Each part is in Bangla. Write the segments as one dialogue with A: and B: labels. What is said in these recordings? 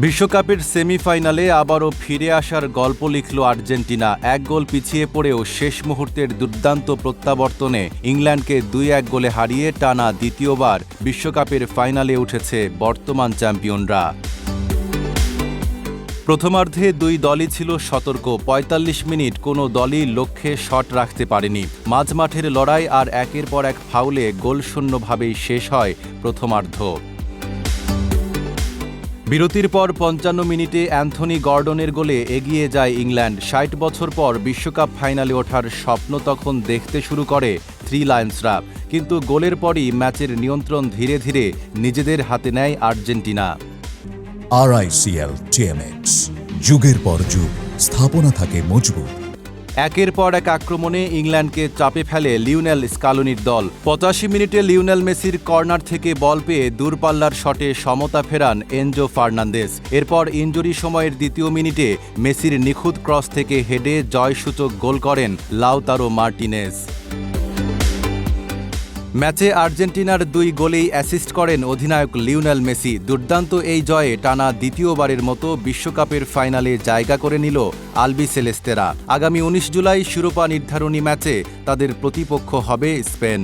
A: বিশ্বকাপের সেমিফাইনালে আবারও ফিরে আসার গল্প লিখল আর্জেন্টিনা। এক গোল পিছিয়ে পড়েও শেষ মুহূর্তের দুর্দান্ত প্রত্যাবর্তনে ইংল্যান্ডকে 2-1 গোলে হারিয়ে টানা দ্বিতীয়বার বিশ্বকাপের ফাইনালে উঠেছে বর্তমান চ্যাম্পিয়নরা। প্রথমার্ধে দুই দলই ছিল সতর্ক। ৪৫ মিনিট কোনো দলই লক্ষ্যে শট রাখতে পারেনি। মাঝমাঠের লড়াই আর একের পর এক ফাউলে গোলশূন্যভাবেই শেষ হয় প্রথমার্ধ। বিরতির পর ৫৫ মিনিটে অ্যান্থনি গর্ডনের গোলে এগিয়ে যায় ইংল্যান্ড। ৬০ বছর পর বিশ্বকাপ ফাইনালে ওঠার স্বপ্ন তখন দেখতে শুরু করে থ্রি লায়ন্সরা। কিন্তু গোলের পরই ম্যাচের নিয়ন্ত্রণ ধীরে ধীরে নিজেদের হাতে নেয় আর্জেন্টিনা।
B: RICL TMX, যুগের পর যুগ স্থাপনা থাকে মজবুত।
A: একের পর এক আক্রমণে ইংল্যান্ডকে চাপে ফেলে লিওনেল স্কালোনির দল। ৮৫ মিনিটে লিওনেল মেসির কর্নার থেকে বল পেয়ে দূরপাল্লার শটে সমতা ফেরান এনজো ফার্নান্দেজ। এরপর ইনজুরি সময়ের দ্বিতীয় মিনিটে মেসির নিখুঁত ক্রস থেকে হেডে জয়সূচক গোল করেন লাউতারো মার্টিনেজ। ম্যাচে আর্জেন্টিনার দুই গোলেই অ্যাসিস্ট করেন অধিনায়ক লিওনেল মেসি। দুর্দান্ত এই জয়ে টানা দ্বিতীয়বারের মতো বিশ্বকাপের ফাইনালে জায়গা করে নিল আলবিসেলেস্তেরা। আগামী ১৯ জুলাই শিরোপা নির্ধারণী ম্যাচে তাদের প্রতিপক্ষ হবে Spain.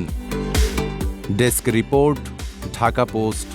A: Desk report, Dhaka post.